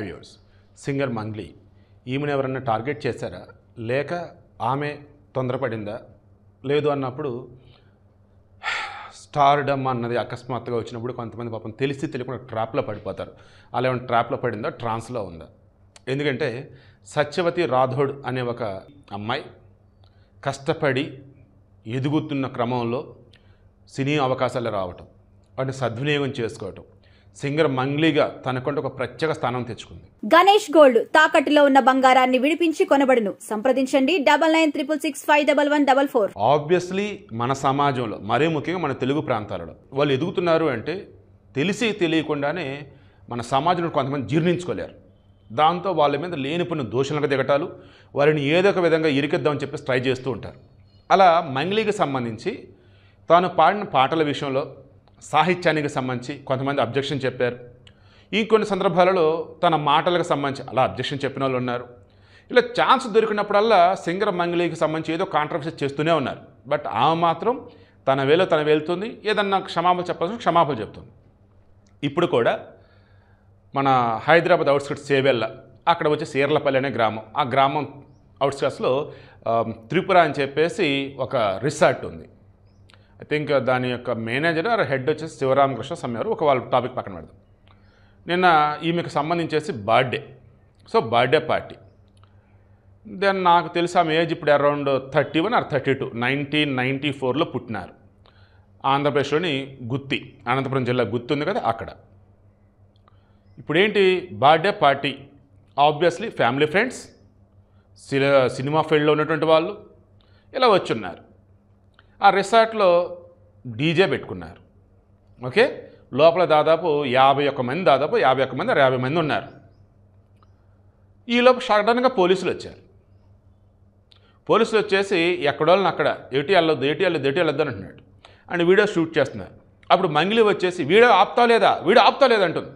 Viewers, singer Mangli ఈమెను ఎవరన్నా target చేశారా, లేక ఆమె తొందరపడిందా? లేదు అన్నప్పుడు స్టార్డమ్ అన్నది అకస్మాత్తుగా వచ్చినప్పుడు కొంతమంది పాపం తెలిసి తెలియకుండా ట్రాప్లో పడిపోతారు. అలా ఏమైనా ట్రాప్లో పడిందా, ట్రాన్స్లో ఉందా? ఎందుకంటే సత్యవతి రాథోడ్ అనే ఒక అమ్మాయి కష్టపడి ఎదుగుతున్న క్రమంలో సినీ అవకాశాలు రావటం, వాటిని సద్వినియోగం చేసుకోవటం, సింగర్ మంగ్లీగా తనకంటూ ఒక ప్రత్యేక స్థానం తెచ్చుకుంది. గణేష్ గోల్డ్ తాకట్టులో ఉన్న బంగారాన్ని విడిపించి కొనబడును. సంప్రదించండి 9966651144. ఆబ్వియస్లీ మన సమాజంలో, మరీ ముఖ్యంగా మన తెలుగు ప్రాంతాలలో వాళ్ళు ఎదుగుతున్నారు అంటే తెలిసి తెలియకుండానే మన సమాజంలో కొంతమంది జీర్ణించుకోలేరు. దాంతో వాళ్ళ మీద లేనిపోయిన దోషులుగా దిగటాలు, వారిని ఏదో ఒక విధంగా ఇరికిద్దామని చెప్పేసి ట్రై చేస్తూ ఉంటారు. అలా మంగ్లీకి సంబంధించి తాను పాడిన పాటల విషయంలో సాహిత్యానికి సంబంధించి కొంతమంది అబ్జెక్షన్ చెప్పారు. ఇంకొన్ని సందర్భాలలో తన మాటలకు సంబంధించి అలా అబ్జెక్షన్ చెప్పిన వాళ్ళు ఉన్నారు. ఇలా ఛాన్స్ దొరికినప్పుడల్లా సింగర్ మంగ్లీకి సంబంధించి ఏదో కాంట్రవర్సీ చేస్తూనే ఉన్నారు. బట్ ఆమె మాత్రం తన వేలో తను వెళ్తుంది. ఏదన్నా క్షమాపణ చెప్పాల్సిన క్షమాపణ చెప్తుంది. ఇప్పుడు కూడా మన హైదరాబాద్ అవుట్స్కట్స్ చేవెళ్ళ, అక్కడ వచ్చి సీర్లపల్లి అనే గ్రామం, ఆ గ్రామం అవుట్స్కట్స్లో త్రిపుర అని చెప్పేసి ఒక రిసార్ట్ ఉంది. ఐ థింక్ దాని యొక్క మేనేజర్ ఆర్ హెడ్ వచ్చేసి శివరామకృష్ణ సమ్యారు. ఒక వాళ్ళ టాపిక్ పక్కన పెడదాం. నిన్న ఈమెకు సంబంధించేసి birthday, so birthday party. Then నాకు తెలిసి ఆమె ఏజ్ ఇప్పుడు అరౌండ్ 31 ఆర్ 32, 1994లో పుట్టినారు. ఆంధ్రప్రదేశ్లోని గుత్తి, అనంతపురం జిల్లా గుత్తి ఉంది కదా, అక్కడ. ఇప్పుడేంటి birthday party, obviously family friends, cinema ఫీల్డ్లో ఉన్నటువంటి వాళ్ళు ఇలా వచ్చున్నారు. ఆ రిసార్ట్లో డీజే పెట్టుకున్నారు. ఓకే, లోపల దాదాపు 51 మంది ఉన్నారు. ఈలోపు సడన్గా పోలీసులు వచ్చారు. పోలీసులు వచ్చేసి ఎక్కడోళ్ళని అక్కడ ఏటి వెళ్ళొద్దు అని అంటున్నాడు. అండ్ వీడియో షూట్ చేస్తున్నారు. అప్పుడు మంగ్లీ వచ్చేసి వీడియో ఆపుతా లేదా అంటుంది.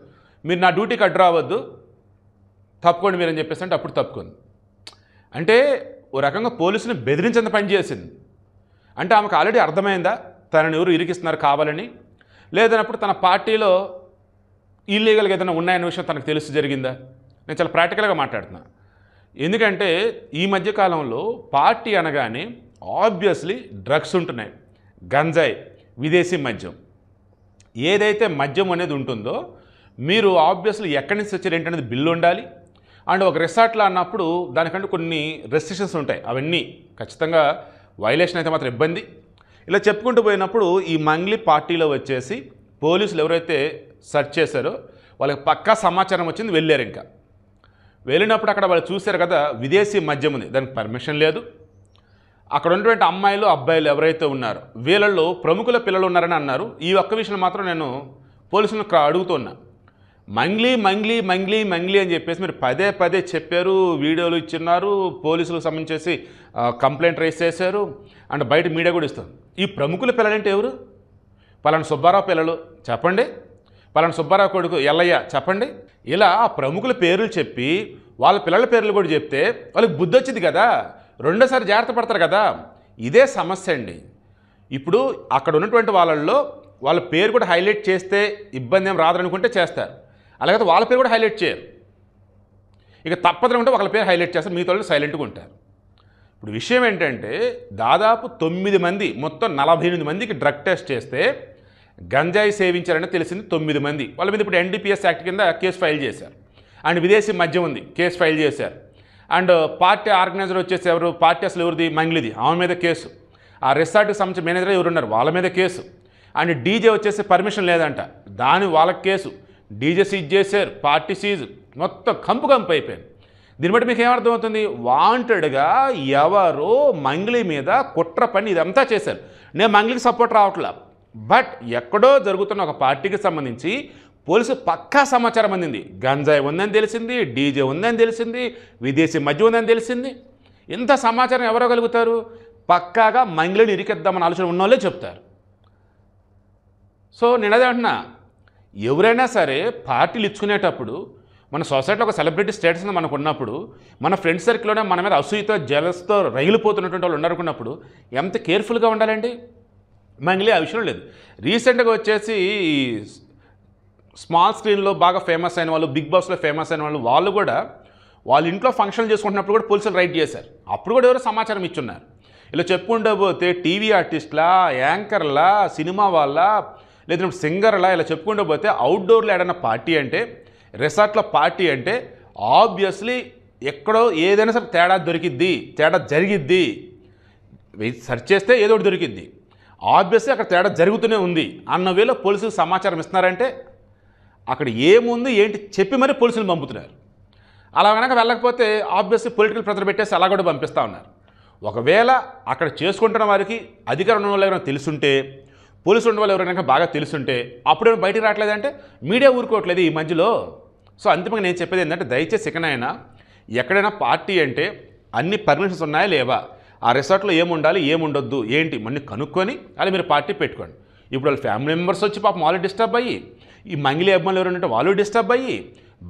మీరు నా డ్యూటీకి అడ్డు రావద్దు, తప్పుకోండి మీరని చెప్పేసి అంటే అప్పుడు తప్పుకుంది. అంటే ఓ రకంగా పోలీసుని బెదిరించేంత పని చేసింది. అంటే ఆమెకు ఆల్రెడీ అర్థమైందా తనని ఎవరు ఇరికిస్తున్నారు కావాలని, లేదన్నప్పుడు తన పార్టీలో ఇల్లీగల్గా ఏదైనా ఉన్నాయన్న విషయం తనకు తెలిసి జరిగిందా? నేను చాలా ప్రాక్టికల్గా మాట్లాడుతున్నా. ఎందుకంటే ఈ మధ్యకాలంలో పార్టీ అనగానే ఆబ్వియస్లీ డ్రగ్స్ ఉంటున్నాయి, గంజాయి, విదేశీ మద్యం. ఏదైతే మద్యం అనేది ఉంటుందో మీరు ఆబ్వియస్లీ ఎక్కడి నుంచి వచ్చారు ఏంటనేది బిల్లు ఉండాలి. అండ్ ఒక రిసార్ట్లో అన్నప్పుడు దానికంటే కొన్ని రెస్ట్రిక్షన్స్ ఉంటాయి. అవన్నీ ఖచ్చితంగా వైలేషన్ అయితే మాత్రం ఇబ్బంది. ఇలా చెప్పుకుంటూ పోయినప్పుడు ఈ మంగ్లీ పార్టీలో వచ్చేసి పోలీసులు ఎవరైతే సెర్చ్ చేశారో వాళ్ళకి పక్కా సమాచారం వచ్చింది, వెళ్ళారు. ఇంకా వెళ్ళినప్పుడు అక్కడ వాళ్ళు చూశారు కదా, విదేశీ మద్యం ఉంది, దానికి పర్మిషన్ లేదు. అక్కడ ఉన్నటువంటి అమ్మాయిలు అబ్బాయిలు ఎవరైతే ఉన్నారో వీళ్ళల్లో ప్రముఖుల పిల్లలు ఉన్నారని అన్నారు. ఈ ఒక్క విషయం మాత్రం నేను పోలీసులను అడుగుతున్నా. మంగ్లీ అని చెప్పేసి మీరు పదే చెప్పారు, వీడియోలు ఇచ్చిన్నారు, పోలీసులకు సంబంధించేసి కంప్లైంట్ రైజ్ చేశారు. అండ్ బయట మీడియా కూడా ఇస్తుంది. ఈ ప్రముఖుల పిల్లలంటే ఎవరు? పలానా సుబ్బారావు పిల్లలు చెప్పండి, పలానా సుబ్బారావు కొడుకు ఎల్లయ్య చెప్పండి. ఇలా ఆ ప్రముఖుల పేర్లు చెప్పి వాళ్ళ పిల్లల పేర్లు కూడా చెప్తే వాళ్ళకి బుద్ధి వచ్చింది కదా, రెండోసారి జాగ్రత్త పడతారు కదా. ఇదే సమస్య అండి. ఇప్పుడు అక్కడ ఉన్నటువంటి వాళ్ళల్లో వాళ్ళ పేరు కూడా హైలైట్ చేస్తే ఇబ్బంది ఏం రాదనుకుంటే చేస్తారు, అలాగే వాళ్ళ పేరు కూడా హైలైట్ చేయరు. ఇక తప్పదనుకుంటే ఒకళ్ళ పేరు హైలైట్ చేస్తారు, మిగతా వాళ్ళు సైలెంట్గా ఉంటారు. ఇప్పుడు విషయం ఏంటంటే దాదాపు 9 మంది, మొత్తం 48 మందికి డ్రగ్ టెస్ట్ చేస్తే గంజాయి సేవించారని తెలిసింది 9 మంది. వాళ్ళ మీద ఇప్పుడు NDPS యాక్ట్ కింద కేసు ఫైల్ చేశారు. అండ్ విదేశీ మద్యం ఉంది, కేసు ఫైల్ చేశారు. అండ్ పార్టీ ఆర్గనైజర్ వచ్చేసి ఎవరు, పార్టీ అసలు ఎవరిది, మంగ్లీది, ఆమె మీద కేసు. ఆ రిసార్ట్కి సంబంధించిన మేనేజర్ ఎవరున్నారు వాళ్ళ మీద కేసు. అండ్ డీజే వచ్చేసి పర్మిషన్ లేదంట, వాళ్ళకి కేసు. డీజే సీజ్ చేశారు, పార్టీ సీజ్, మొత్తం కంపు అయిపోయింది. దీన్ని బట్టి మీకు ఏమర్థమవుతుంది? వాంటెడ్గా ఎవరో మంగ్లీ మీద కుట్ర పని ఇదంతా చేశారు. నేను మంగ్లీకి సపోర్ట్ రావట్లా, బట్ ఎక్కడో జరుగుతున్న ఒక పార్టీకి సంబంధించి పోలీసు పక్కా సమాచారం అందింది. గంజాయి ఉందని తెలిసింది, డీజే ఉందని తెలిసింది, విదేశీ మద్యం ఉందని తెలిసింది. ఇంత సమాచారం ఎవరో కలుగుతారు? పక్కాగా మంగ్లీని ఇరికిద్దామని ఆలోచన ఉన్న వాళ్ళే చెప్తారు. సో నేను అదే అంటున్నా, ఎవరైనా సరే పార్టీలు ఇచ్చుకునేటప్పుడు మన సొసైటీలో ఒక సెలబ్రిటీ స్టేటస్ మనకు ఉన్నప్పుడు, మన ఫ్రెండ్ సర్కిల్లోనే మన మీద అసూయతో జలస్తో రగిలిపోతున్నటువంటి వాళ్ళు ఉన్నారనుకున్నప్పుడు ఎంత కేర్ఫుల్గా ఉండాలండి. మంగ్లీ ఆ విషయం లేదు. రీసెంట్గా వచ్చేసి స్మాల్ స్క్రీన్లో బాగా ఫేమస్ అయిన వాళ్ళు, బిగ్ బాస్లో ఫేమస్ అయిన వాళ్ళు కూడా వాళ్ళ ఇంట్లో ఫంక్షన్లు చేసుకుంటున్నప్పుడు కూడా పోలీసులు రైడ్ చేశారు. అప్పుడు కూడా ఎవరో సమాచారం ఇచ్చున్నారు. ఇలా చెప్పుకుంటూ టీవీ ఆర్టిస్ట్లా, యాంకర్లా, సినిమా వాళ్ళ, లేదంటే సింగర్లా, ఇలా చెప్పుకుంటూ పోతే అవుట్డోర్లో ఏదైనా పార్టీ అంటే, రిసార్ట్లో పార్టీ అంటే ఆబ్వియస్లీ ఎక్కడో ఏదైనా సరే తేడా జరిగిద్ది. సెర్చ్ చేస్తే ఏదో ఒకటి దొరికిద్ది. ఆబ్వియస్లీ అక్కడ తేడా జరుగుతూనే ఉంది అన్న వేళ పోలీసులు సమాచారం ఇస్తున్నారంటే అక్కడ ఏముంది ఏంటి చెప్పి మరీ పోలీసులు పంపుతున్నారు. అలా కనుక వెళ్ళకపోతే ఆబ్వియస్లీ పొలిటికల్ ప్రెజర్ పెట్టేసి అలా కూడా పంపిస్తూ ఉన్నారు. ఒకవేళ అక్కడ చేసుకుంటున్న వారికి అధికారం ఉన్న వాళ్ళు ఎవరైనా తెలుసుంటే, పోలీసులు ఉన్న వాళ్ళు ఎవరైనా బాగా తెలుసుంటే అప్పుడేమో బయటికి రావట్లేదంటే మీడియా ఊరుకోవట్లేదు ఈ మధ్యలో. సో అంతిమంగా నేను చెప్పేది ఏంటంటే, దయచేసి ఇకనైనా ఎక్కడైనా పార్టీ అంటే అన్ని పర్మిషన్స్ ఉన్నాయా లేవా, ఆ రిసార్ట్లో ఏముండాలి ఏముండొద్దు ఏంటి మళ్ళీ కనుక్కొని అలా మీరు పార్టీ పెట్టుకోండి. ఇప్పుడు వాళ్ళ ఫ్యామిలీ మెంబర్స్ వచ్చి పాపం వాళ్ళు డిస్టర్బ్ అయ్యి, ఈ మంగిలి అభిమానులు ఎవరంటే వాళ్ళు డిస్టర్బ్ అయ్యి,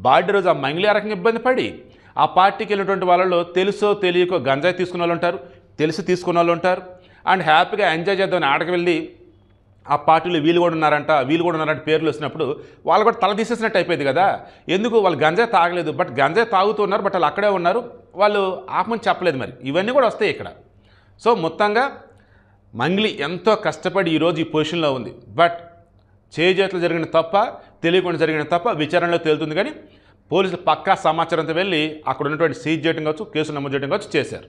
బర్త్డే రోజు ఆ మంగిలి ఆ రకంగా ఇబ్బంది పడి, ఆ పార్టీకి వెళ్ళినటువంటి వాళ్ళలో తెలుసో తెలియకో గంజాయి తీసుకున్న వాళ్ళు ఉంటారు, తెలిసి తీసుకున్న వాళ్ళు ఉంటారు. అండ్ హ్యాపీగా ఎంజాయ్ చేద్దామని ఆడకి వెళ్ళి ఆ పార్టీలో వీళ్ళు కూడా ఉన్నారంటే పేర్లు వచ్చినప్పుడు వాళ్ళు కూడా తల తీసేసినట్టు అయిపోయింది కదా. ఎందుకు వాళ్ళు గంజాయి తాగలేదు, బట్ గంజాయి తాగుతున్నారు, బట్ వాళ్ళు అక్కడే ఉన్నారు, వాళ్ళు ఆపమని చెప్పలేదు. మరి ఇవన్నీ కూడా వస్తాయి ఇక్కడ. సో మొత్తంగా మంగ్లీ ఎంతో కష్టపడి ఈరోజు ఈ పొజిషన్లో ఉంది. బట్ చేతులు జరిగిన తప్ప, తెలియకుండా జరిగిన తప్ప విచారణలో తేలుతుంది. కానీ పోలీసులు పక్కా సమాచారంతో వెళ్ళి అక్కడ ఉన్నటువంటి సీజ్ చేయడం కావచ్చు, కేసు నమోదు చేయడం కావచ్చు చేశారు.